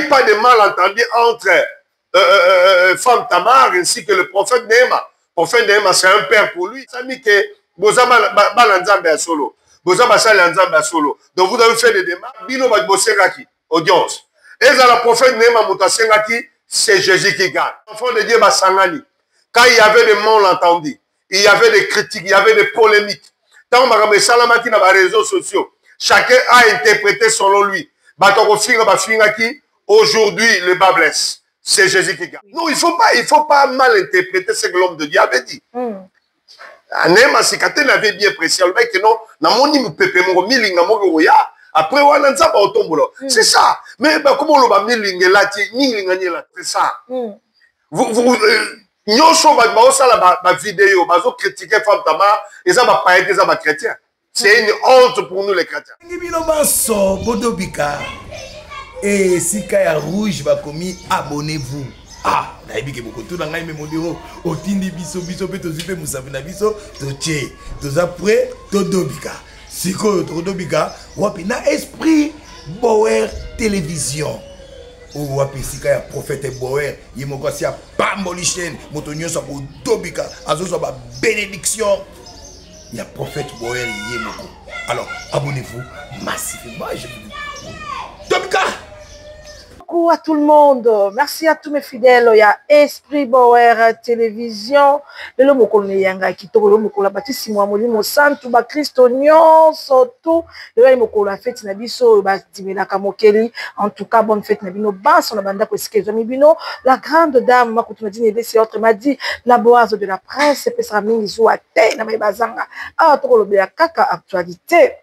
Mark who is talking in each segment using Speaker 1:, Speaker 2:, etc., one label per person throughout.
Speaker 1: eu pas de malentendu entre femme Tamar ainsi que le prophète Néhéma. Le prophète Néhéma, c'est un père pour lui. Ça dit que Boza Balanzambe solo. Boza Balanzambe solo. Donc vous avez fait des démarches. Bino Bosengaki, audience. Et dans le prophète Néhéma Moutosengaki, c'est Jésus qui gagne. L'enfant de Dieu Basangani. Quand il y avait des malentendus, il y avait des critiques, il y avait des polémiques. Tant que Salamati dans les réseaux sociaux, chacun a interprété selon lui. Aujourd'hui, le bas blesse. C'est Jésus qui gagne. Non, il faut pas mal interpréter ce que l'homme de Dieu avait dit. Néhéma Sikate l'avait bien précisé. Le mec, non, après, c'est ça. Mais comment on va c'est ça. Vidéo, critiquer femme Tamar, et ça va pas être des chrétiens. C'est une honte pour nous les chrétiens.
Speaker 2: Et si Kaya Rouge va commis, abonnez-vous. Ah, naïbi que beaucoup tout dans les mémoriaux, au tindi biso biso beto zipe musavina biso, toche, tous après, todobika. Si quoi todobika, wapi na esprit Bower télévision. Ou wapi si Kaya prophète Bower, il m'a quoi si a pambolichen, motonio sa pour dobika, azo sa ba bénédiction. Il y a prophète Bower yemoko. Alors abonnez-vous massivement. Dobika.
Speaker 3: Coucou à tout le monde, merci à tous mes fidèles. Il y a Esprit Bower Télévision. Le moko yanga kitoko le moko la batisi moi molimo santu ba Kristo nyonso tout. Le moko la fête na biso ba dimela kamokeli. En tout cas bonne fête na bino banso na banda ko sikezo mi bino. La grande dame makutu madine de c'est autre m'a dit la boise de la presse pesera mingi zo ate na bazanga. Ah to lo bia kaka actualité.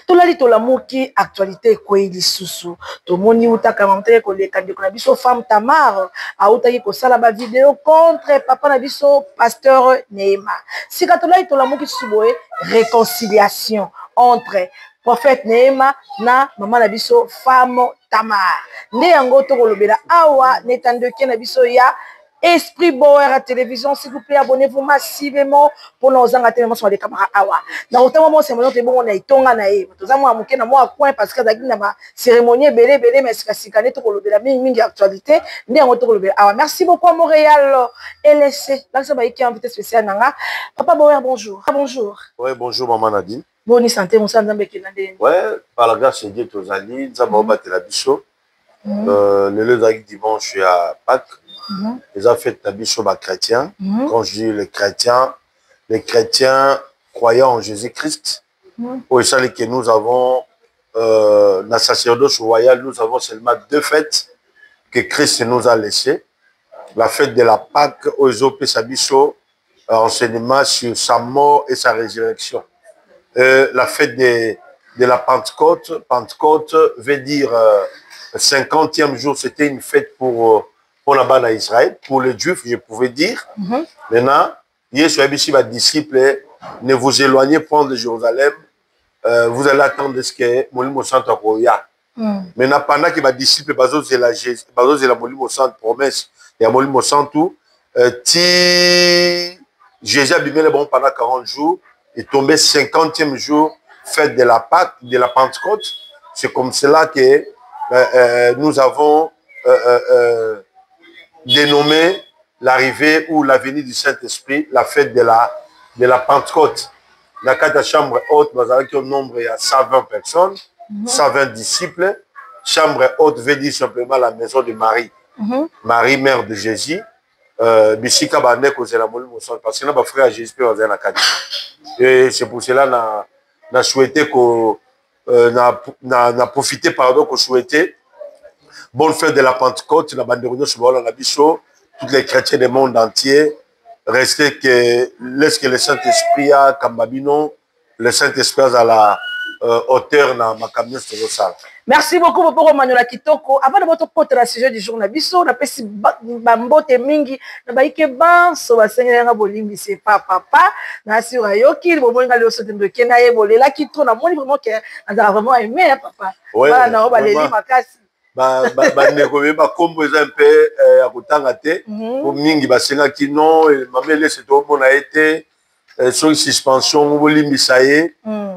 Speaker 3: Tolali tolamuki actualité koyeli susu tomoni utaka mamteke koleka ndeko na biso femme Tamar autaki kosala ba vidéo contre papa na biso pasteur Néhéma. Sika tolali tolamuki susu boye réconciliation entre prophète Néhéma na maman na biso femme Tamar. Nde yango tokolobela awa netandeke na biso ya Esprit Bower à télévision, s'il vous plaît, abonnez-vous massivement pour nos engagements sur les caméras. Dans autant moment, c'est mon bon, on a été on a eu. Tout à moi, mon à moi point parce que dans ma cérémonie belé mais c'est qu'à canet tout le de la mingi actualité. Né en retour le merci beaucoup à Montréal. LSC, là ça va être invité spécial nanga. Papa Bower, bonjour. Bonjour.
Speaker 1: Ouais, bonjour maman Nadine.
Speaker 3: Bonne santé, mon sang d'ambé.
Speaker 1: Ouais, par la grâce de Dieu, tous alliés, nous avons battu la bicho. Le dimanche, je suis à Pâques. Ils ont fait la bichot chrétien. Quand je dis les chrétiens croyant en Jésus-Christ, pour ça que nous avons la sacerdoce royale, nous avons seulement deux fêtes que Christ nous a laissées. La fête de la Pâque, aux autres sa bichot, enseignement sur sa mort et sa résurrection. La fête de la Pentecôte, Pentecôte veut dire 50e jour, c'était une fête pour la bande à Israël, pour les Juifs, je pouvais dire. Maintenant, Yeshua Bishi, ma disciple, ne vous éloignez pas de Jérusalem, vous allez attendre ce que Molimo Santo Roya. Maintenant, pendant que ma disciple, Bazo la Molimo Santo promesse, et à Molimo Santo, Jésus a bimé le bon pendant 40 jours, et tombé 50e jour, fête de la Pâque, de la Pentecôte. C'est comme cela que nous avons dénommé l'arrivée ou la venue du Saint-Esprit, la fête de la Pentecôte. Dans la chambre haute, nous avons un nombre de 120 personnes, 120 disciples. Chambre haute veut dire simplement la maison de Marie. Marie, mère de Jésus. Bishika Banek aux élamolimos, parce que notre frère Jésus peut avoir un académie. Et c'est pour cela qu'on a souhaité qu'on a profité, pardon, qu'on souhaitait. Bonne fête de la Pentecôte, la bande de sur la bicho, tous les chrétiens du monde entier, restez que laisse que le Saint-Esprit a Kambabino, le Saint-Esprit à la hauteur dans ma camion sur le salle.
Speaker 3: Merci beaucoup pour Manola Kitoko. Avant de votre porte la sujet du jour na biso, na pesi bambote mingi na baike banso basenga nga bolimbi c'est papa na sura yoki bo monga le so de kena ye bolela kitoko na moni vraiment que on vraiment aimé papa. Voilà na ba leli makasi.
Speaker 1: Bandeko ba kombo eza un peu à kotanga te pour mingi basenga ki non mamele c'est to mona été sur une suspension,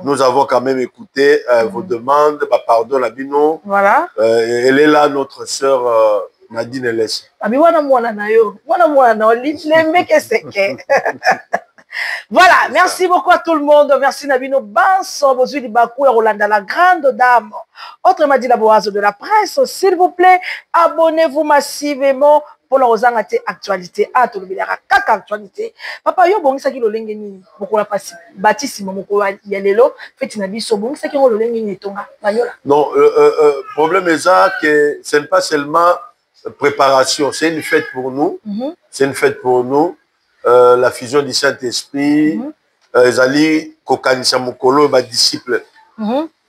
Speaker 1: nous avons quand même écouté vos demandes. Bah, pardon, Labino.
Speaker 3: Voilà.
Speaker 1: Elle est là, notre sœur Nadine Elès.
Speaker 3: Voilà, merci beaucoup à tout le monde. Merci Nabino Banso, Bozu Libakou et Rolanda, la grande dame. Autrement dit, la boise de la presse, s'il vous plaît, abonnez-vous massivement pour la rosangate actualité. Ah, tout le monde a kaka actualité. Papa, yo bon, ça qui le lengeni, beaucoup la passe, bâtissimo, beaucoup y a l'élo, fait une abisso, bon, ça qui le lengeni tonga, magnola.
Speaker 1: Non, problème est ça que ce n'est pas seulement préparation, c'est une fête pour nous. C'est une fête pour nous. La fusion du Saint-Esprit, Zali, Kokanisa Mokolo, ma disciple.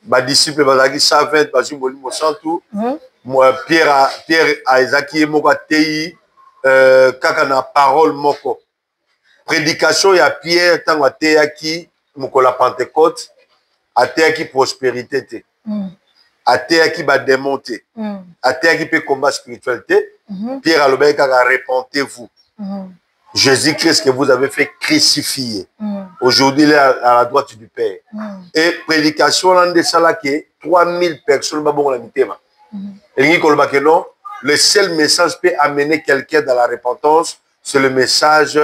Speaker 1: Ma disciple, Bazaki, 120, Bazim Bolimo Santou. Pierre a Ezaki, Moka Tei, Kakana parole Moko. Prédication, il y a Pierre, Tango Teaki, Mokola Pentecôte, a Teaki prospérité. A Teaki va démonter. A Teaki peut combat spiritualité. Pierre a le bec à répondez-vous. Jésus-Christ que vous avez fait crucifier. Aujourd'hui, il est à la droite du Père. Et prédication, on a des salles qui 3000 personnes. Le seul message peut amener quelqu'un dans la repentance, c'est le message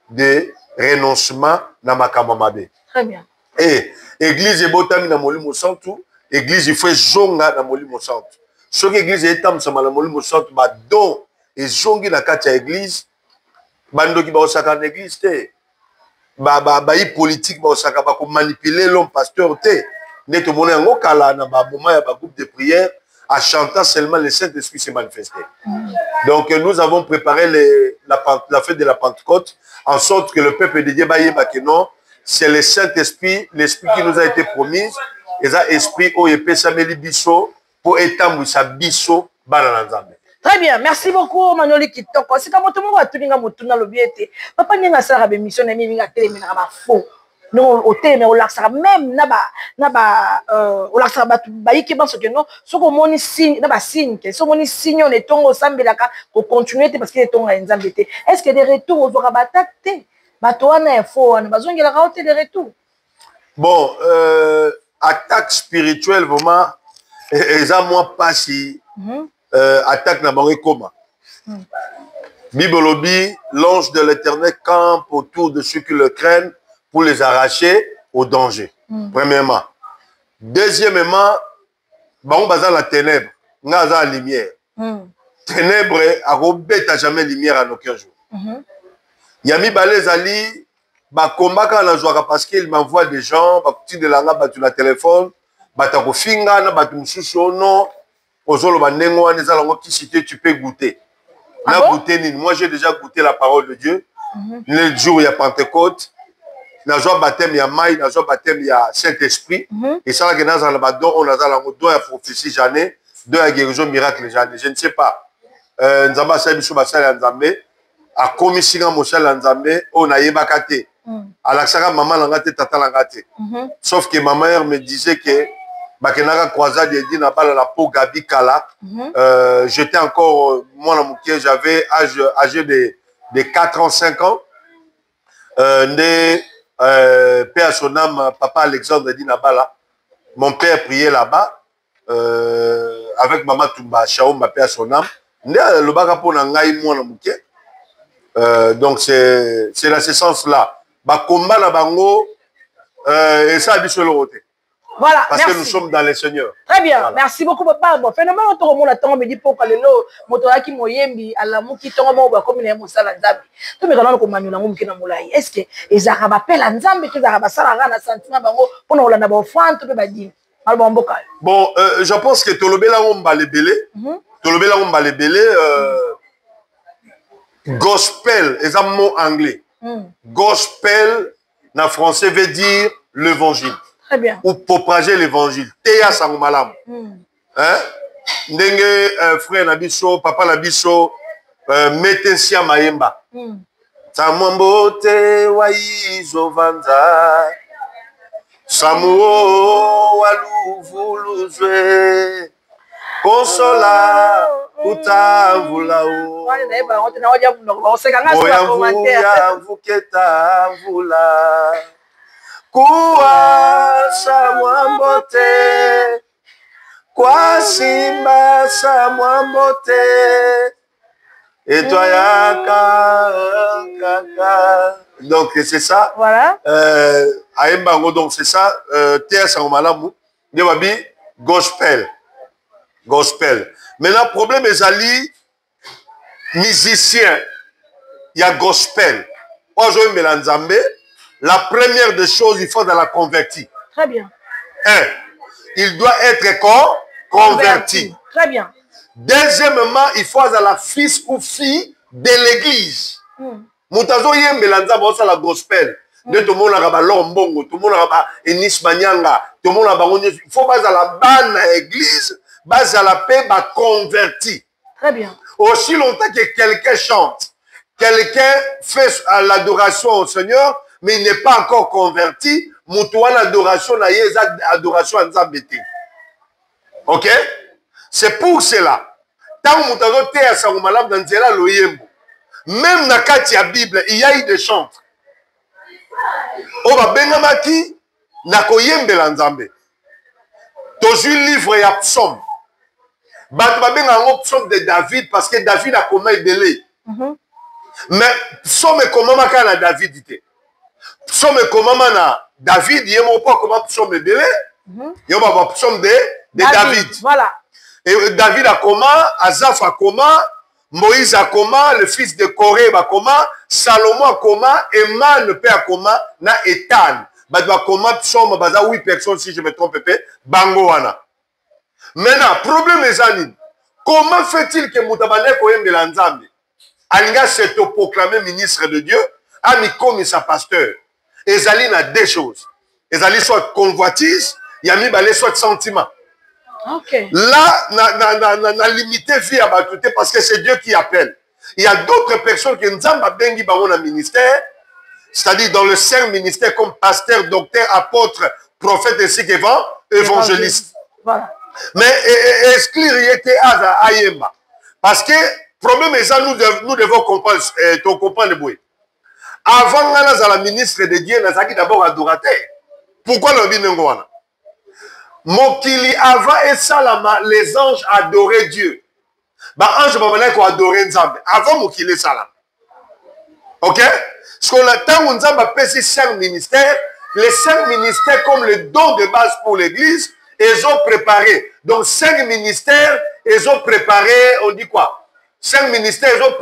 Speaker 1: de renoncement dans ma kamamabe.
Speaker 3: Très bien.
Speaker 1: Et l'église est botami dans Molimo Santou, l'église il faut zonga dans Molimo Santou. Ce que l'église est tam sama dans Molimo Santou, ba don et zongi na katia église. Bando qui va osaka l'église te ba politique ba osaka ba ko manipuler l'homme pasteur te ne to mona ngo kala na ba moment ya ba groupe de prière à chantant seulement le Saint-Esprit s'est manifesté. Donc nous avons préparé la fête de la Pentecôte en sorte que le peuple de Dieu ba yeba que non, c'est le Saint-Esprit, l'esprit qui nous a été promis, et ça esprit o epé sameli biso pour étendre sa biso bana nzambe.
Speaker 3: Très bien, merci beaucoup Manoli Kitoko. C'est comme tout le monde a tout le monde le biété. Papa n'y a pas ça mission et n'y a télé mais n'a pas faux. Non au thème mais au laxera même naba au laxera ba yiki banso que non ce que moni signe naba signe que ce moni signe on est tongo sambelaka pour continuer parce que est tonga nzambete. Est-ce que des retours aux orabatate bato wana info on bazongi la raote des retours.
Speaker 1: Bon attaque spirituelle vraiment et ça moi pas si attaque na bango koma. Bibolobi, l'ange de l'Éternel campe autour de ceux qui le craignent pour les arracher au danger. Premièrement. Deuxièmement, bango baza la ténèbre, nga za la lumière. Ténèbre a robeta jamais lumière en aucun jour. Yami balé zali ba kombaka na joie parce qu'il m'envoie des gens, ba kuti de langa ba tu la téléphone, ba ta ko finga na ba tu msusu non. Tu peux goûter. Moi, j'ai déjà goûté la parole de Dieu. Le jour où il y a Pentecôte, dans le baptême, il y a Maï, dans le baptême, il y a Saint-Esprit. Et ça, on a deux à prophétie, j'en ai, deux à guérison miracle, j'en ai. Je ne sais pas. Nzamba Saïbisou Bassal Nzambe, à Komissinga Mossal Nzambe, on a yébakate. À l'Aksaka, maman l'angate, tata l'angate. Sauf que ma mère me disait que Bakenaka croisade et dit n'a pas la peau Gabi Kala. J'étais encore, moi, j'avais âgé de 4 ans, 5 ans. Père à son âme, papa Alexandre dit Nabala. Mon père priait là-bas avec maman Tumba Chao, ma père à son âme. Donc c'est dans ce sens-là. Bakomba la bango et ça a dit sur le côté.
Speaker 3: Voilà,
Speaker 1: parce
Speaker 3: merci.
Speaker 1: Que nous sommes dans les seigneurs.
Speaker 3: Très bien,
Speaker 1: voilà.
Speaker 3: Merci beaucoup papa. Bon, phénomène autour mon attend me dit pourquoi le lot motoraki moyembi ala muki tongo mo ba comme ne musala nzambi. To me kana ko manyula ngumki na mulai. Est-ce que ezaka ba pela nzambi to ezaka ba sala na sentiment bango pona olanda ba offrande to ba di. Alba mboka.
Speaker 1: Bon, je pense que tolobela ngomba lebele. Tolobela ngomba lebele gospel est un mot anglais. Gospel en français veut dire l'évangile.
Speaker 3: Très bien.
Speaker 1: Ou propager l'évangile. Teya sangumalam. Hein? Ndenge frère Nabiso, papa Nabiso, metensia mayemba. Samambote waizo vanza. Samuo waluvuluzwe. Consola, utavula o. Oya vuketa vula. Kuwa sa mwambote. Kwa simba sa mwambote. Et toi kaka. Donc c'est ça.
Speaker 3: Voilà.
Speaker 1: Aïmbango, donc c'est ça. Terre sa malamu. Dewabi gospel. Gospel. Maintenant, problème est ali musicien. Il y a gospel. La première des choses, il faut dans la convertie.
Speaker 3: Très bien.
Speaker 1: Il doit être converti.
Speaker 3: Très bien.
Speaker 1: Deuxièmement, il faut dans la fils ou fille de l'église. Moutazo yembelanza bosa la gospel. De tout le monde a lombongo, tout le monde a Enis Manyanga, tout le monde a il faut pas à la bonne église, base à la paix, converti.
Speaker 3: Très bien.
Speaker 1: Aussi longtemps que quelqu'un chante, quelqu'un fait l'adoration au Seigneur, mais il n'est pas encore converti, moutouan l'adoration na yeza adoration à Nzambete. Ok? C'est pour cela. Tant que moutazo te à Sarumalam dans Zela Loyembo, même dans la Bible, il y a eu des chantres. Oba bengamaki na koyembela Nzambe. Tozu livre ya psaume. Bato ba benga psaume de David parce que David a comment belé. Mais psaume comment maka na David ité. Psaume comment na David yemo pas comment psaume belé. Yoba ba psaume de David.
Speaker 3: Voilà.
Speaker 1: Et David a comment, Asaph a comment, Moïse a comment, le fils de Corée a comment, Salomon a comment, Eman le père a comment, na Ethan. Badwa comment psaume baza 8 personnes si je me trompe pas, bangoana. Maintenant, problème est anine. Comment fait-il que Moutabane Koyem de l'Anzambe Alinga s'est proclamé ministre de Dieu, a mis comme sa pasteur. Et Zali n'a deux choses. Et Zali soit convoitise, Yami balé soit sentiment.
Speaker 3: Okay.
Speaker 1: Là, na limité vie à Batouté parce que c'est Dieu qui appelle. Il y a d'autres personnes qui Nzamba bengi ba un ministère, c'est-à-dire dans le saint ministère comme pasteur, docteur, apôtre, prophète ainsi qu'évangéliste. Voilà. Mais exclure était à Ayemba. Parce que problème est ça, nous devons comprendre, comprendre le avant la ministre de Dieu, nous avons d'abord adorateur. Pourquoi le binengoana? Mokili avant et salama, les anges adoraient Dieu. Bah ange babana ko adorer Nzambe avant Mokili salama. OK? Parce qu'on a tant Nzambe appelle ces 5 ministères, les 5 ministères comme le don de base pour l'église, ils ont préparé. Donc 5 ministères, ils ont préparé, on dit quoi? 5 ministères, ils ont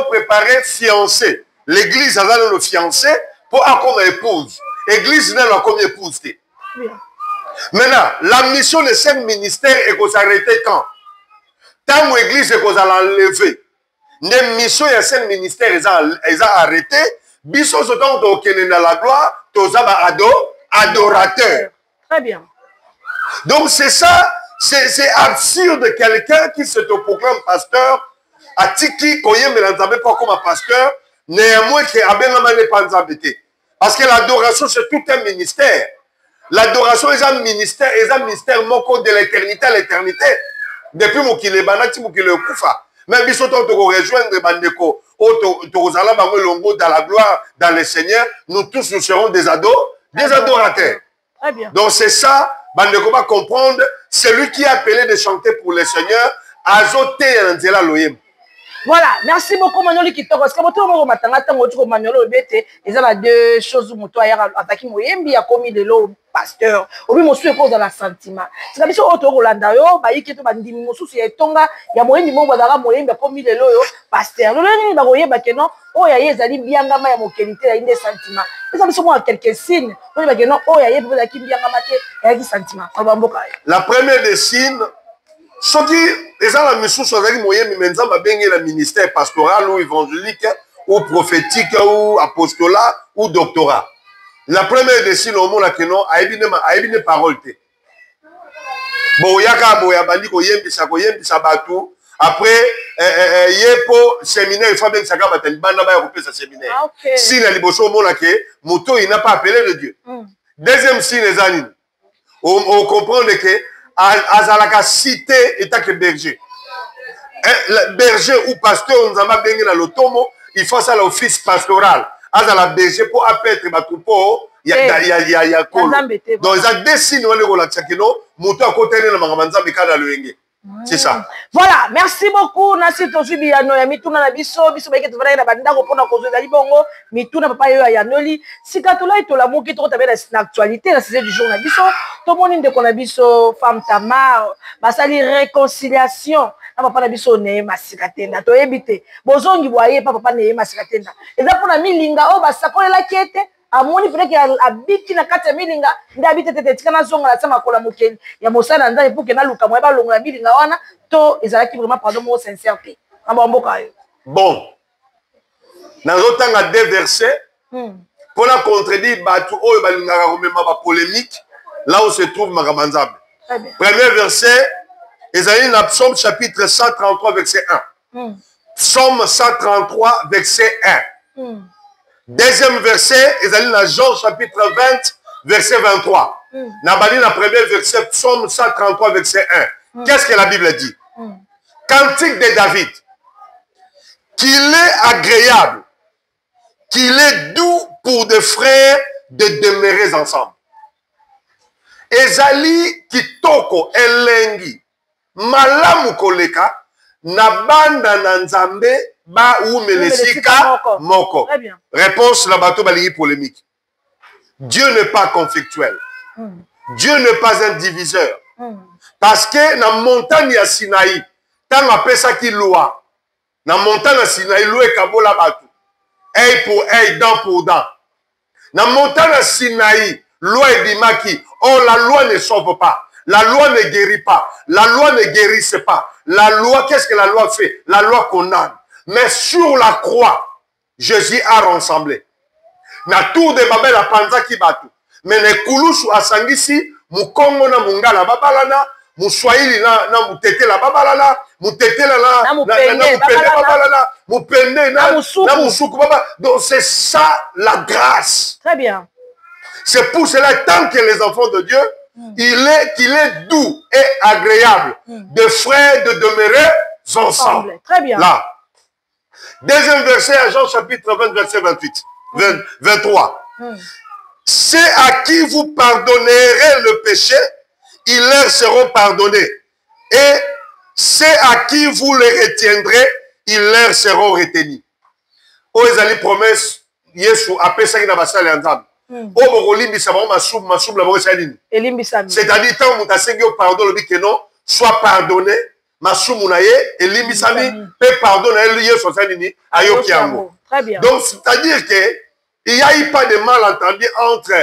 Speaker 1: préparé fiancé. L'église a le fiancé pour avoir comme épouse. L'église n'a pas comme épouse. Maintenant, la mission des 5 ministères est qu'on s'arrêter quand? Tant que l'église est qu'on l'enlever. Les missions des 5 ministères, ils ont arrêté. Biso sotant qu'on dans la gloire, tous adorateurs.
Speaker 3: Très bien.
Speaker 1: Donc c'est ça, c'est absurde de quelqu'un qui se proclame pasteur, à Tiki, Koye, mais n'entendait pas comme un pasteur, néanmoins qui a bien amené pas embêté. Parce que l'adoration, c'est tout un ministère. L'adoration est un ministère moko de l'éternité à l'éternité. Depuis Moukile Banati, Moukile Koufa. Mais bisoto to rejoindre Bandeko, Tozala Bango Longo dans la gloire, dans le Seigneur, nous tous nous serons des adorateurs.
Speaker 3: Très bien.
Speaker 1: Donc c'est ça, Bandeko va comprendre, celui qui a appelé de chanter pour le Seigneur, Azoté Nzela Loyem.
Speaker 3: Voilà, merci beaucoup Manoli Kitoko. Parce que votre mot matanga tango tu Manolo bete, ils ont deux choses où toi hier attaqué Moyembi a commis de l'eau pasteur. Obi mosu eko dans la sentiment. C'est comme si auto Rolanda yo ba yiki to bandi mosu si etonga ya Moyembi mo badara Moyembi a commis de l'eau yo pasteur. Le nini ba koyeba que non, o ya yezali bianga ma ya mokelité ya inde sentiment. C'est comme si moi quelques signes, on ba que non, o ya yeba ba ki bianga mate ya ki sentiment.
Speaker 1: La première des signes ce qui est la mission sur la ministère pastoral ou évangélique ou prophétique ou apostolat ou doctorat. La première des signes au monde là que non a une parole. Bon yaka boya bandi ko yembisa batu après yepo séminaire il faut bien ça ka bateli banda ba couper ce séminaire. Si la liboso au monde là que moto il n'a pas appelé de Dieu. Deuxième signe les amis. On comprend que azalaka cité état que berger. Le berger ou pasteur, on a bien dans l'automo, il faut ça l'office pastoral. Azala berger pour apêtre ma troupeau, il y a colo. Donc ils ont dessiné le rôle de no, moto à côté de la mangamanza mikana luenge. C'est ça.
Speaker 3: Voilà, merci beaucoup. Nasi tosubi ya no ya mituna na biso biso ba ketu na banda ko pona ko zali bongo mituna papa yo ya noli sikatula itola moki to tabe na actualité na sujet du jour na biso to moni ndeko na biso femme Tamar basali réconciliation na papa na biso ne masikatenda to ebite bozongi boye papa ne masikatenda eza pona milinga o basakolela kete amoni peut-être abiki na kati ya milinga nda abite tete tika na zonga na sama kola mokeli ya mosala nda epuke na luka moya balongola milinga wana to ezalaki vraiment pardon mo sincérité amboka yo
Speaker 1: bon nazotanga deux versets pour la contredire batu oyo balingaka komema ba polémique là où se trouve Magamanzambe. Premier verset ezali na Psaume chapitre 133 verset 1. Psaume 133 verset 1. Deuxième verset, ezali na Jean chapitre 20, verset 23. Nabali na premier verset, Psaume 133, verset 1. Qu'est-ce que la Bible dit? Cantique de David. Qu'il est agréable, qu'il est doux pour des frères de demeurer ensemble. Ezali kitoko elengi malamu koleka na banda na nzambe ba ou melesika moko. Réponse la bateau balingi polémique. Dieu n'est pas conflictuel. Dieu n'est pas un diviseur. Parce que na montagne ya Sinaï, tant apesa ki loi. Na montagne ya Sinaï loi kabola batu. Œil pour œil, dent pour dent. Na montagne ya Sinaï, loi ebimaki. Oh, la loi ne sauve pas. La loi ne guérit pas. La loi ne guérisse pas. La loi, qu'est-ce que la loi fait? La loi condamne. Mais sur la croix, Jésus a rassemblé. Na tour de Babel a panzaki batu. Mais ne kulusu asangisi, mukongo na mungala babalana, muswahili na mutete la babalana, mutete na mupende babalana, mupende na musuku baba. Donc c'est ça la grâce.
Speaker 3: Très bien.
Speaker 1: C'est pour cela, tant que les enfants de Dieu, qu'il est doux et agréable de frères de demeurer ensemble.
Speaker 3: Très bien.
Speaker 1: Là. Deuxième verset à Jean chapitre 20, verset 28. 23. C'est à qui vous pardonnerez le péché, ils leur seront pardonnés. Et c'est à qui vous les retiendrez, ils leur seront retenus. Oh, ils allaient promesse, Yesu, après ça, il n'a pas ça, les ensemble. C'est-à-dire, tant que tu as pardon, le que non, soit pardonné, peut pardonner
Speaker 3: Très bien.
Speaker 1: Donc, c'est-à-dire qu'il n'y a eu pas de malentendu entre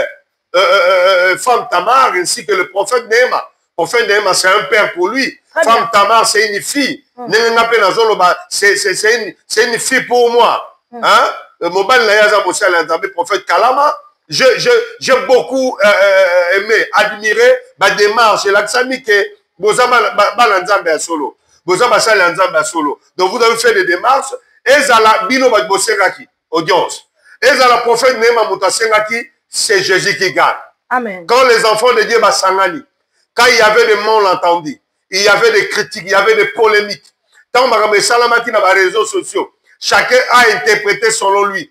Speaker 1: femme Tamar ainsi que le prophète Néhéma. Le prophète Néhéma, c'est un père pour lui. Femme Tamar, c'est une fille. C'est une fille pour moi. Hein? Le prophète Kalama. J'ai beaucoup aimé, admiré la démarche et l'accent que solo. Donc vous avez fait des démarches. Et la bino bagboseraki audience. Et la prophète Néhéma Mutasengaki, c'est Jésus qui gagne.
Speaker 3: Amen.
Speaker 1: Quand les enfants de Dieu basangani, quand il y avait des malentendus, il y avait des critiques, il y avait des polémiques. Tant que salamati na les réseaux sociaux, chacun a interprété selon lui.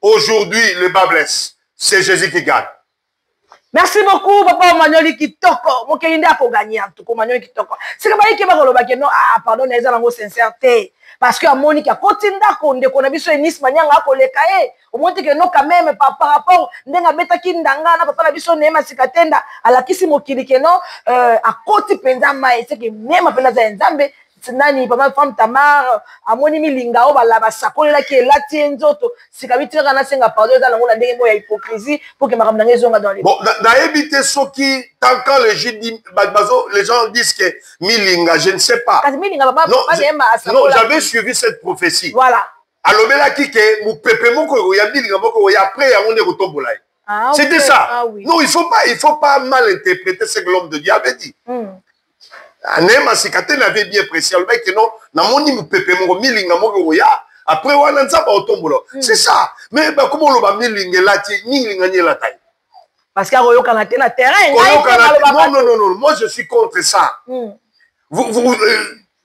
Speaker 1: Aujourd'hui, le bas blesse. C'est Jésus qui gagne.
Speaker 3: Merci beaucoup, papa Manoli Kitoko. Mon kende a gagné en tout cas, Manoli Kitoko. C'est comme ça que je non, ah, pardon, les gens ont sincérité. Parce que Monica, Kotinda, qu'on a vu sur Nice, Manianga, Kolekae, au moins que non, quand même, par rapport, Nenga Beta Kindanga, papa la biso Nema Sikatenda, à la Kissimo Kilikeno, à Koti Pendama, c'est que Nema Penza Nzambe, nani papa femme Tamar amoni milinga o bala basakolela ki elati nzoto sikabiti kana senga pardon za lango na ndenge mo ya hypocrisie pour que makambo ngezonga dans les
Speaker 1: bon na éviter soki tant quand les gens disent que milinga je ne sais pas
Speaker 3: milinga papa
Speaker 1: non j'avais suivi cette prophétie
Speaker 3: voilà
Speaker 1: alobela ki ke mu pepe moko ya milinga moko ya après ya ngone kotombola c'était ça non il faut pas mal interpréter ce que l'homme de Dieu avait dit. Néhéma Sikatenda avait bien précisé le mec que non na moni mu pepe moko milinga moko ya après wana nzaba otombola c'est ça mais comment lo ba milinga lati milinga ni la taille
Speaker 3: Parce qu'il y a un terrain.
Speaker 1: Non, non, non, non. Moi, je suis contre ça. Vous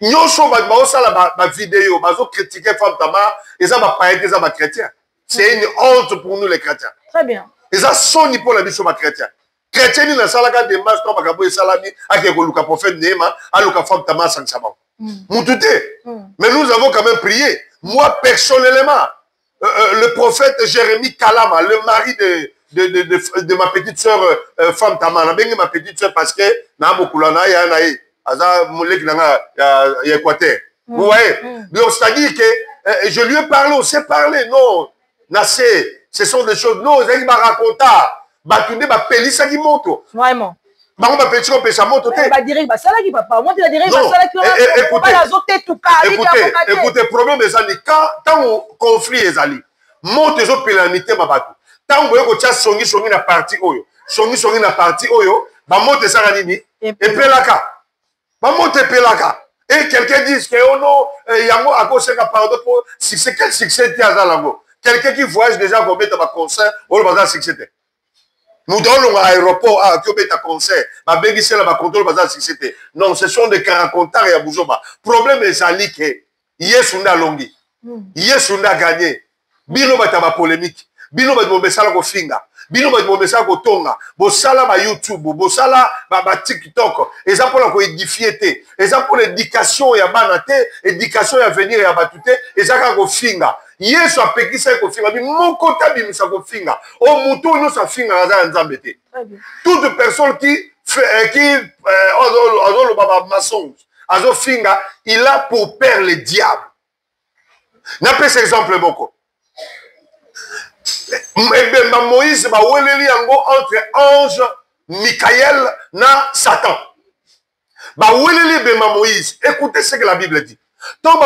Speaker 1: la vidéo, critiquer femme tama, et ça va pas être ça chrétien. C'est une honte pour nous les chrétiens.
Speaker 3: Très bien.
Speaker 1: Et ça sonne pour la biso chrétien. Chrétien ni na sala ka démarche to bakabo salami ake ko luka prophète Néma, a luka femme tama sans sama. Moutouté. Mais nous avons quand même prié. Moi personnellement, le prophète Jérémie Kalama, le mari de ma petite sœur femme tama, na bengi ma petite sœur parce que na bokulana ya naï. Vous voyez? Donc, c'est-à-dire que je lui ai parlé, on s'est parlé. Non, ce sont des choses. Non, il m'a raconté. Il m'a payé ça qui monte.
Speaker 3: Vraiment.
Speaker 1: Écoutez, problème est quand on conflit les alliés, monte les autres pénalités, tant que vous avez songi na partie oyo, songi na partie oyo, monte ça et puis là et quelqu'un dit que oh non, yango a cause pardon pour succès, quel succès tu as là. Quelqu'un qui voyage déjà pour mettre ma concert, on va succès. Nous donnons l'aéroport à qui mettre concert, ma bégi c'est là ma contrôle va succès. Non, ce sont des caracontars et Bouzoma. Problème est sali que Yesunda longi. Yesunda gagné. Bino bataba polémique. Bino batba sala ko finga. Bino ba message ko tonga bo sala ba YouTube bo sala ba TikTok et ça pour la ko édifier té et ça pour l'éducation ya bana té éducation ya venir ya batute et ça ka ko finga yesu apekisa ko finga bi moko tabi misa ko finga o mutu no sa finga za nzambe té toute personne qui le baba maçon azo finga il a pour père le diable n'a pas cet exemple beaucoup. Moïse va entre ange Michael na Satan. Moïse, écoutez ce que la Bible dit. Tant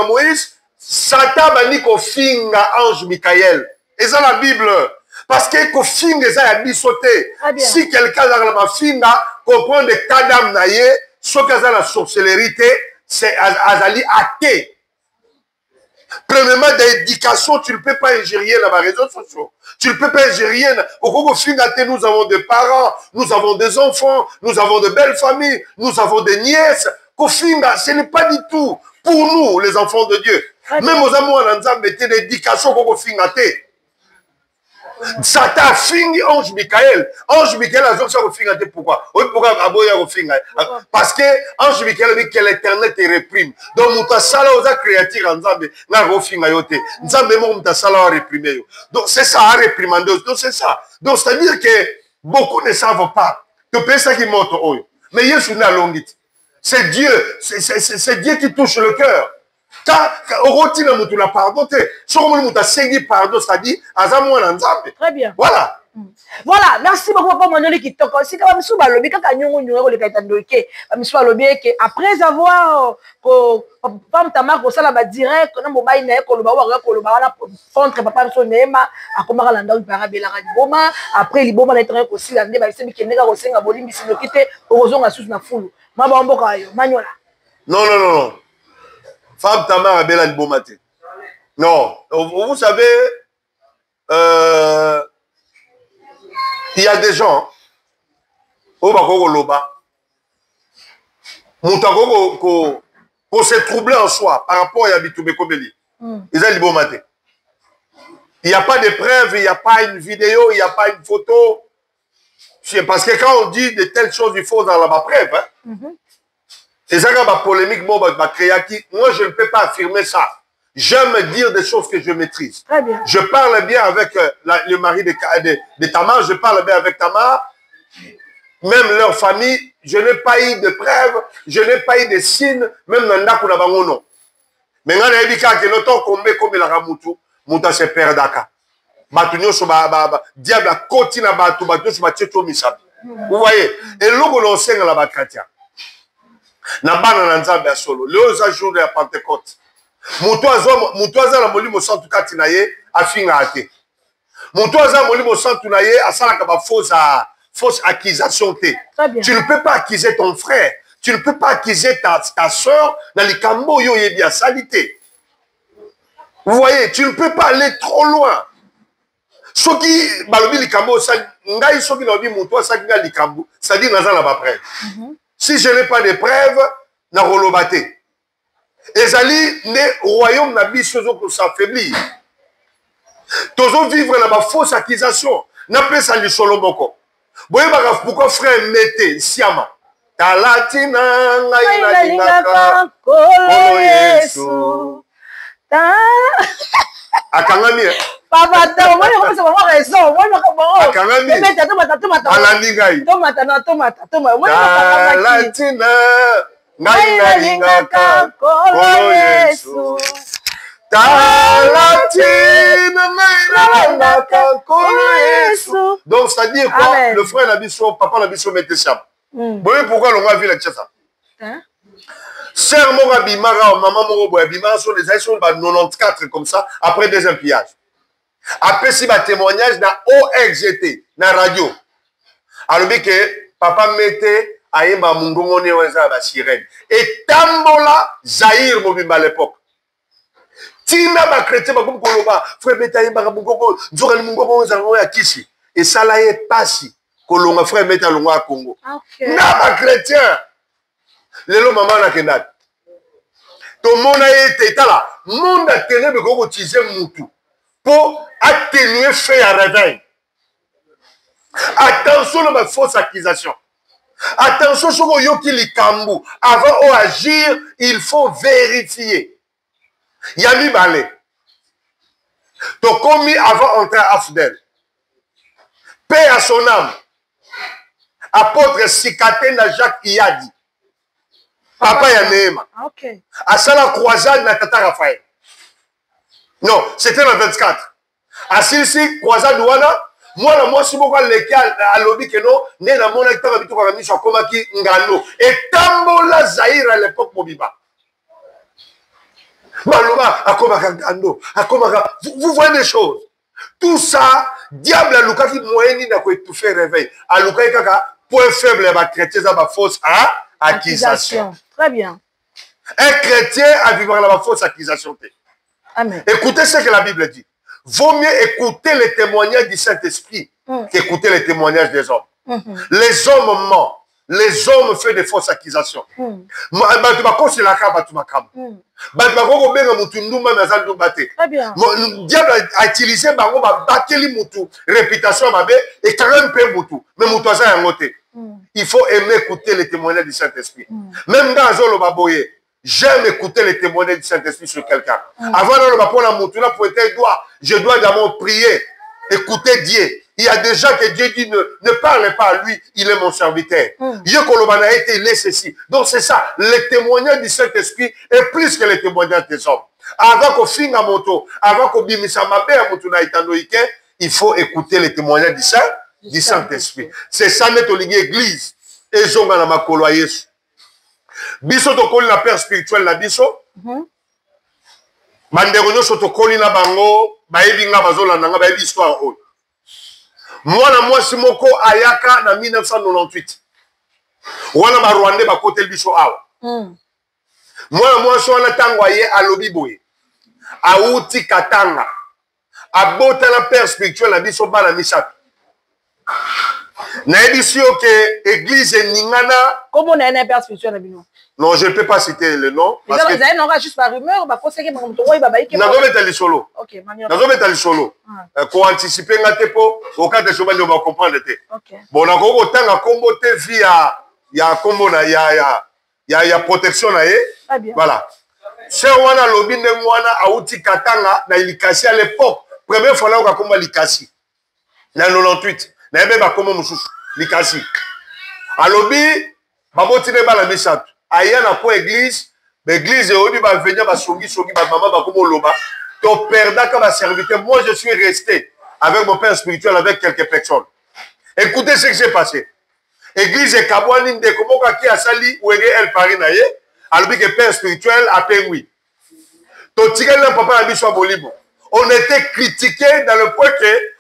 Speaker 1: Moïse, Satan va ni ko finga ange Michael. Et ça la Bible. Parce que ko finga ça a bisoté. Si quelqu'un a la finga, comprend des cadam naye, ce que ça la sorcellerie, c'est azali athée. Premièrement, d'éducation, tu ne peux pas ingérer dans les réseaux sociaux. Tu ne peux pas ingérer. Au nous avons des parents, nous avons des enfants, nous avons de belles familles, nous avons des nièces. Ce n'est pas du tout pour nous, les enfants de Dieu. Même aux amours, on a mis l'éducation pour Satan fingi ange Michael. Ange Michael a dit que pourquoi? Parce que ange Michael dit que l'éternel te réprime. Donc, muta sala oza créature en Nzambe na rofinga yote. Nzambe mo muta sala réprimer. Donc, c'est ça à réprimander. Donc, c'est ça. Donc, c'est-à-dire que beaucoup ne savent pas. Tu peux ça qui monte oyo. Mais Yesu na longit. C'est Dieu. C'est Dieu qui touche le cœur.
Speaker 3: Très bien.
Speaker 1: Voilà.
Speaker 3: Voilà, merci beaucoup papa Manoli qui toque aussi quand même sous balobi kaka nyongo nyongo le kaitandouke monsieur balobi que après avoir papa Tamar ko sala ba direct na mobile na ko loba wa ko loba wana contre papa so Néma akomaka landa para bela ka boma après liboma na train ko sila nde ba sebi keneka ko senga bolimbi sino kite ozonga susu na fulu maba mboka yo manyola.
Speaker 1: Non non non. Femme Tamar a bela liboma te. Non, vous savez il y a des gens au Bakoko Loba pour se troubler en soi par rapport à Bitoube Kobeli. Ils ont libomate. Il n'y a pas de preuves, il n'y a pas une vidéo, il n'y a pas une photo. Parce que quand on dit de telles choses, il faut dans la preuve. C'est ça qui polémique. Moi, je ne peux pas affirmer ça. J'aime dire des choses que je maîtrise.
Speaker 3: Très bien.
Speaker 1: Je parle bien avec le mari de Tamar, je parle bien avec Tamar. Même leur famille, je n'ai pas eu de preuves, je n'ai pas eu de signes, même dans Ndakou Nabangono. Mais quand on dit que notre combat comme la Ramutu, Mouta se perd Daka. Batunyo soba diable a côté na batu batunyo soba tcheto misabi. Vous voyez? Et l'ogo l'enseigne la bakratien. Na bana nzambe ya solo. Le jour de la Pentecôte. Mutoaza la molimo santu kati na ye afinga ate. Mutoaza molimo santu na ye asalaka ba fausse accusation te. Tu ne peux pas accuser ton frère, tu ne peux pas accuser ta soeur dans les cambo yo yebi a salité. Vous voyez, tu ne peux pas aller trop loin. soki balobi likambo ngai soki lobi moto asaki nga likambo c'est-à-dire naza na ba preuve si je n'ai pas de preuve na koloba te ezali nde royaume na biso s'affaiblir tozo vivre na ba fausse accusation napesa lisolo moko boyebaka pourquoi frère mete siama talatina ngai nalingaka kolo Yesu akangami
Speaker 3: papa ta moi je pense avoir raison moi je
Speaker 1: akangami alandi ngai
Speaker 3: tomata moi
Speaker 1: talatina ngai nalingaka kolo Yesu donc c'est-à-dire quoi? Amen. Le frère Nabiso, papa Nabiso mettait ça. Vous voyez pourquoi l'on a vu la ça? Sœur Mora Bimara, maman Mora Bimara sont des actions de 94 comme ça, après deuxième pillage. Après si ma témoignage dans ORGT, dans la radio. Alors que papa mettait à Yemba Mungongo Neweza la sirène. Et Tambola Zahir Mobimba à l'époque. Tina ba chrétien ba comme koloba frère Metaye ba Mungongo Nzora Mungongo Nzango ya Kishi. Et ça là est passé. Kolonga frère Meta Longo à Congo. Na ba chrétien. Lelo maman na kendat. Tout le monde a été là. Le monde a tenu de utiliser Moutou pour atténuer fait à réveil. Attention à ma fausse accusation. Attention sur le yoki likambu. Avant d'agir, il faut vérifier. Yami Balé. Donc, comme avant d'entrer à Fidel. Paix à son âme. Apôtre Sikate na Jacques Iyadi. Papa Yaneema.
Speaker 3: Ok.
Speaker 1: À ça la croisade na Tata Raphaël. Non, c'était en 24. À Silsi, croisade wana, moi si beaucoup lequel à lobby que non, né na mona kitaka bitu kwa misho koma ki ngano. Et Tambola Zahir à l'époque Mobiba. Maloba akoma ngano, akoma vous voyez des choses. Tout ça, diable a luka ki moyeni na ko étouffer réveil. A luka kaka point faible ba chrétien za ba fausse accusation.
Speaker 3: Très bien.
Speaker 1: Un chrétien a vivre la fausse accusation.
Speaker 3: Amen.
Speaker 1: Écoutez ce que la Bible dit. Vaut mieux écouter les témoignages du Saint-Esprit qu'écouter les témoignages des hommes. Les hommes mentent. Les hommes font des fausses accusations.
Speaker 3: Très bien.
Speaker 1: Le diable a utilisé réputation et quand même peu Moutou. Mais Moutou a un côté. Il faut aimer écouter les témoignages du Saint-Esprit. Même dans Zolo Baboye, j'aime écouter les témoignages du Saint-Esprit sur quelqu'un. Avant je dois d'abord prier, écouter Dieu. Il y a des gens que Dieu dit ne parlez pas à lui, il est mon serviteur. Dieu Kolobana a été il est ceci. Donc c'est ça, les témoignages du Saint-Esprit est plus que les témoignages des hommes. Avant qu'on finisse à moto, avant qu'on bimisa ma mère il faut écouter les témoignages du Saint-Esprit. C'est ça notre église. Et zonga na makolo Yesu. Biso tokoli na père spirituel na biso. Bandeko nyonso tokoli na bango, bayebi nga bazolanda nga bayebi histoire oyo. Mwana mwasi moko ayaka na 1998. Wana ba Rwandais bakoteli biso awa. Mwana mwasi wana tango aye alobi boye. Auti Katanga. Abota na père spirituel na biso bana misato. Na édition que église ningana.
Speaker 3: Comment on a un père spirituel na bino?
Speaker 1: Non, je ne peux pas citer le nom.
Speaker 3: Parce que vous avez juste par rumeur, bah conseiller par contre, oui, bah qui.
Speaker 1: N'a pas mettre les solo.
Speaker 3: OK,
Speaker 1: n'a mettre les solo. Pour anticiper ngate po, au cas de chemin on va comprendre té.
Speaker 3: OK.
Speaker 1: Bon, na ko tanga combo té via ya combo na ya protection na ye. Voilà. C'est wana lobi ne wana auti Katanga na ilikasi à l'époque. Première fois là on a combo likasi. Na 98. Na yebe ba combo mususu likasi. Alobi babotine bala misatu. Aya na po église, l'église obi ba venir ba songi ba maman ba komo loba. To perda ka ba serviteur. Moi je suis resté avec mon père spirituel avec quelques personnes. Écoutez ce qui s'est passé. Église Kabwani de komoka ki asali ou el Paris na ye, alobi que père spirituel a pengui. To tirel na papa na biso bolimo. On était critiqué dans le point que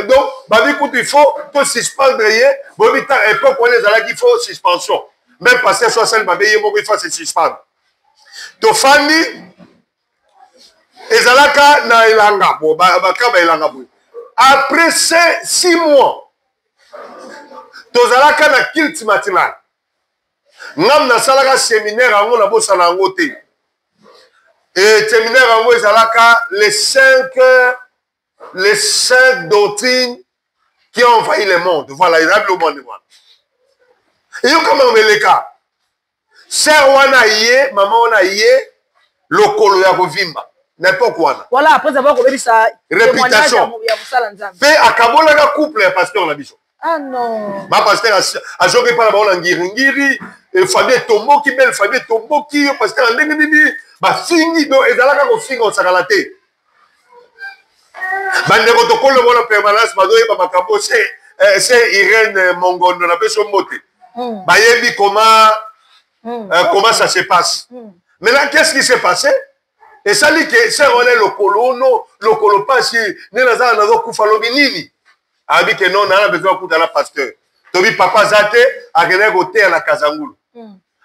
Speaker 1: donc il faut tout suspendre hier. Bobi ta époque on les ala qu'il faut suspension. Même pasteur Soissel m'a dit il faut se suspendre. To fandi ezalaka na ilanga bo bakaba ilanga bo. après 6 mois, tozalaka na kilt matinal. Ngam na salaka séminaire ango na bosana ango te. Et séminaire ango ezalaka les 5 doctrines qui ont envahi le monde. Voilà, il y a le monde. Et comment me le cas? Sœur wana yé, maman wana yé, lokolo ya kovimba. N'importe quoi.
Speaker 3: Voilà, après avoir commis sa
Speaker 1: réputation. Fait à Kabola la couple pasteur na biso.
Speaker 3: Ah non.
Speaker 1: Ma pasteur a joué par la bande ngiri et famille tombo qui belle famille tombo qui pasteur ndenge nini ba fingi do ezalaka ko finga osakalate. Bande ko to ko le bona permanence ba do ba makambo c'est Irène Mongondo na beso moté. Ba yebi comment ça se passe. Maintenant qu'est-ce qui s'est passé? Et ça dit que c'est le colo, non, le colo pas si nous avons coupé nini. Abi que non, on a besoin de la pasteur. Tobi papa zate a gagné côté à la Kazangulu.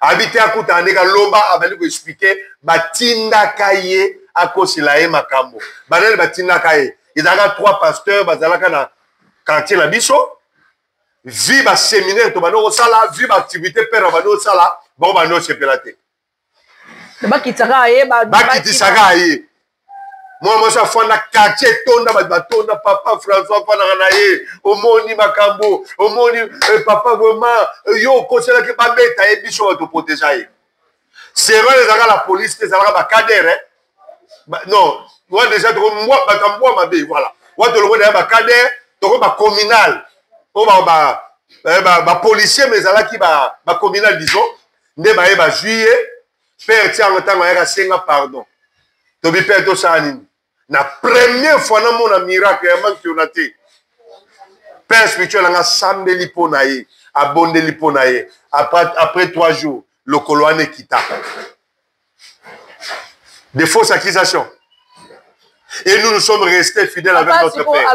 Speaker 1: Abi te akuta aneka loba abali ko expliquer batinda kaye akosila e makambo. Banel batinda kaye. Il a 3 pasteurs bazalaka na quartier la biso. Vi ba séminaire to bano sala, vi ba activité père bano sala, bon bano sepelate.
Speaker 3: Bakitisaka
Speaker 1: ye moi ça fait na quartier tonda batonda papa François fana na ye omoni makambo omoni papa vraiment yo conseiller que ba beta e biso to protéger c'est vrai les la police les ba cadre non moi déjà moi bakambo mabe voilà moi de le ba cadre to ba communal o ba policier mais ala ki ba communal disons nde ba juillet Père tiens en temps à senga pardon. Tobi père to sanini. Na première fois na mon miracle manque on a été. Père spirituel nga sambe liponaye, abonde liponaye. Après 3 jours, le coloane quitta. Des fausses accusations. Et nous sommes restés fidèles avec notre père.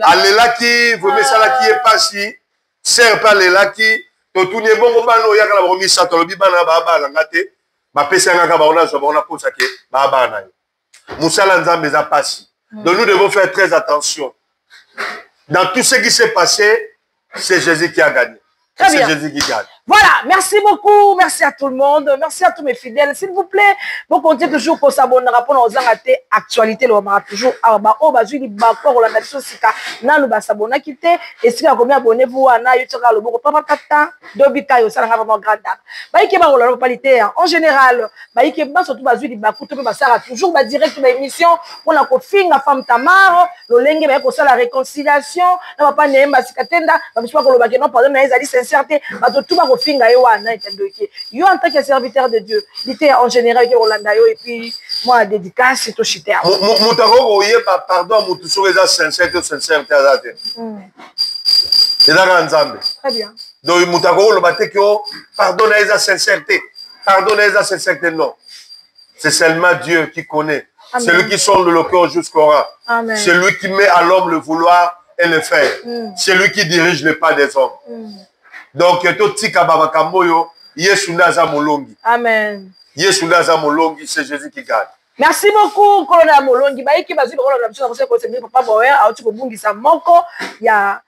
Speaker 1: Alela qui vous mettez ça là qui est pas si, sert pas les là qui totunie bongo bano yaka la bomi sa tolobi bana baba na ngate ba pesa ngaka ba ona zo ba ona posa ke baba na yo musala nzambe za pasi. Donc nous devons faire très attention. Dans tout ce qui s'est passé, c'est Jésus qui a gagné. C'est Jésus qui gagne.
Speaker 3: Voilà, merci beaucoup, merci à tout le monde, merci à tous mes fidèles. S'il vous plaît, vous continuez toujours pour s'abonner, pour nous engager actualité, le moment toujours arba o bazui bakor la nation sika nanu ba s'abonner quitter et si combien abonnez-vous na YouTube le boko papa tata dobika yo ça vraiment grande dame. Ba ikeba la localité en général, ba ikeba surtout bazui bakuto pe basara toujours ba direct ba émission pour la kofinga femme tamaro, le lenge ba ko la réconciliation, na papa nemba sikatenda, ba biswa ko lo ba que non pardon na ezali sincérité, ba tout ba finga yo wana etendoki yo en tant que serviteur de Dieu l'ité en général que Rolanda yo et puis moi dédicace c'est au chiter
Speaker 1: mutako oyeba pardon mutu so eza sincère tazate eza nzambe
Speaker 3: très bien
Speaker 1: donc mutako lo bateke o pardon eza sincérité non c'est seulement Dieu qui connaît. Amen. C'est lui qui sonde le cœur jusqu'au rang. C'est lui qui met à l'homme le vouloir et le faire. C'est lui qui dirige les pas des hommes. Donc, totika baba kamboyo, Yesu ndaza molongi.
Speaker 3: Amen.
Speaker 1: Yesu ndaza molongi, c'est Jésus qui gagne.
Speaker 3: Merci beaucoup, Colonel Molongi. Baiki bazi ko la biso ko se papa boya auti ko bungisa moko ya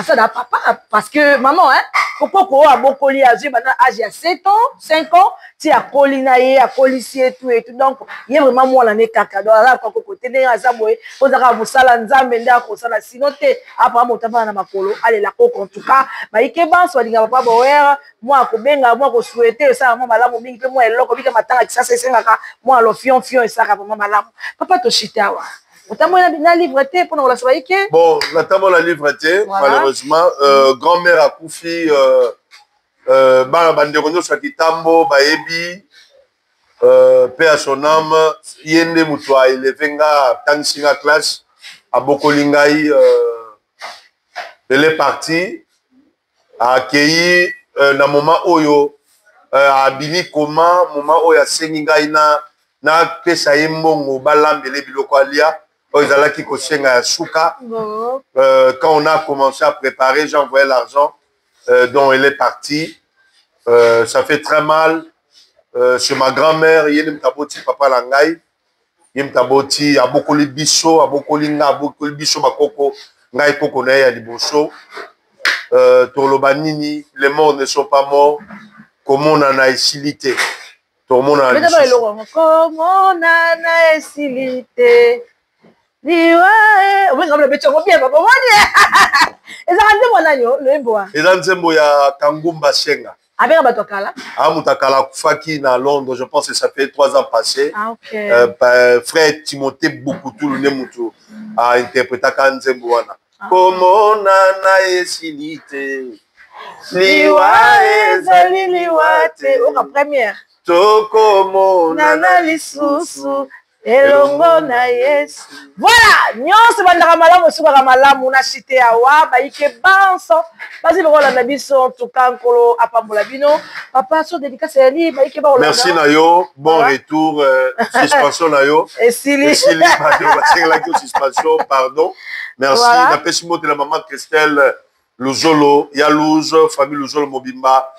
Speaker 3: ça da papa parce que maman hein pourquoi ko abokoli azui bana âge ya 7 ans, 5 ans, ti a colinaye, a policier tout et tout donc il y a vraiment moi l'année kaka donc là ko côté ne azaboye ozaka musala nzambe nda ko sala sinote apa motava na makolo allez la ko en tout cas baiki ba so dinga papa boya moi ko benga moi ko souhaiter ça moi malamu mingi pe moi eloko bika matanga kisa sengaka moi lo fion et ça vraiment malamu papa to chitawa. La livreté pour nous la soirée.
Speaker 1: Bon, la livreté, malheureusement, grand-mère a koufi, banderono sakitambo, baebi, paix à son âme, yende mutua, il est venga, tansinga classe, à Bokolingaï, elle est partie, a accueilli, na moment oyo, a bini comment, moment oyo a sengingaï na pesa yembongo, balambele biloko alia, quand on a commencé à préparer, j'ai envoyé l'argent dont elle est partie. Ça fait très mal. Chez ma grand-mère, papa Langaï. Yemtaboti, abokoli biso, abokoli nga, abokoli biso bakoko, nga ekoko na ya liboso. Tolobanini, les morts ne sont pas morts, comme on en a isilité. Tout le monde a isilité.
Speaker 3: Comme on en a isilité.
Speaker 1: Eza nzembo ya Kangumba Senga.
Speaker 3: Avec Abatokala.
Speaker 1: Mutakala Kufaki na Londres, je pense que ça fait 3 ans passés.
Speaker 3: Ah, ok.
Speaker 1: Frère Timothée Boukoutou, le Nemoutou, a interprété Kanzembo wana. Comment on a esilité.
Speaker 3: Liwa ezali liwate. Oh, la première.
Speaker 1: Toko
Speaker 3: nana lisusu. Elongo na Yesu. Voilà, nyonso bandaka malamu sukaka malamu na cité awa baike banso basi bakola na biso en tout cas nkolo apambola bino papa so dédicace ya li baike ba
Speaker 1: merci na yo, bon retour, suspension na yo.
Speaker 3: Esili
Speaker 1: la suspension, pardon. Merci, na pesi mote la maman Christelle Luzolo, Yalouz, famille Luzolo Mobimba,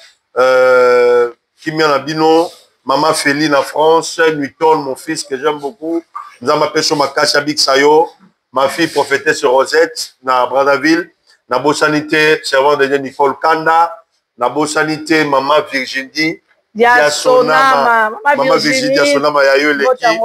Speaker 1: Kimia na bino. Maman Féline en France, Newton, mon fils que j'aime beaucoup. Nous avons appelé sur ma cache à Big Sayo. Ma fille prophétesse Rosette, na Brazzaville. Na Bossanité, servant de Nicole Kanda. Na Bossanité, maman Virginie.
Speaker 3: Diasonama.
Speaker 1: Maman Virginie Diasonama, yayo leki.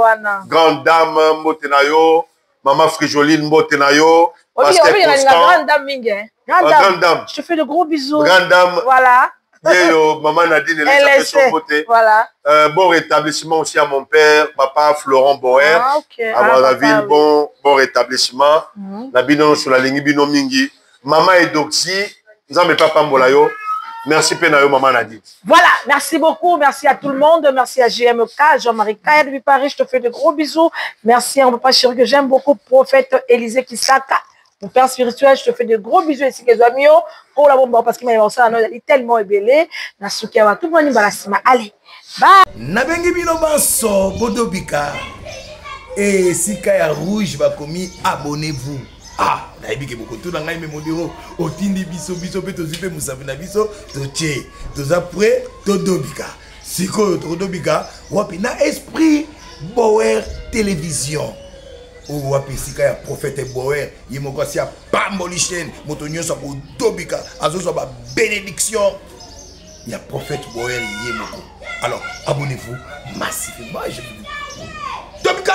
Speaker 1: Grande dame, Motenayo. Maman Frijoline, Motenayo.
Speaker 3: Pasteur Constant. Grande dame, Mingue.
Speaker 1: Grande dame.
Speaker 3: Je te fais de gros bisous.
Speaker 1: Grande dame.
Speaker 3: Voilà.
Speaker 1: Maman Nadine, elle est beauté.
Speaker 3: Voilà.
Speaker 1: Bon rétablissement aussi à mon père, papa Florent Boer.
Speaker 3: Ah, okay.
Speaker 1: À Brazzaville, bon rétablissement. La bino sur la ligne bino mingi. Maman Edoxy, nous avons papa Mbolayo. Merci Penayo, maman Nadine.
Speaker 3: Voilà, merci beaucoup. Merci à tout le monde. Merci à GMK, Jean-Marie Kaya depuis Paris. Je te fais de gros bisous. Merci à mon papa chéri que j'aime beaucoup, prophète Élisée Kisaka. Mon père spirituel, je te fais de gros bisous ici, les amis. Pour la bombe, parce qu'il m'a dit tellement ébélé. Nasukiawa, tout le monde est allez, bye.
Speaker 2: Nabengi bino banso, Bodobika. Et si Kaya Rouge va commis, abonnez-vous. Ah, naïbi ke beaucoup tout dans ngaï memodiro. Otindi biso biso pe to zipe musavina biso to tche. To zapre to dobika. Siko to dobika, wapi na esprit Boer télévision. Ou wapi sika ya prophète Boer, yemoko si a pamboli chaîne, motonyo sa ko dobika, azo sa ba bénédiction. Il y a prophète Boer yemoko. Alors, abonnez-vous massivement. Dobika!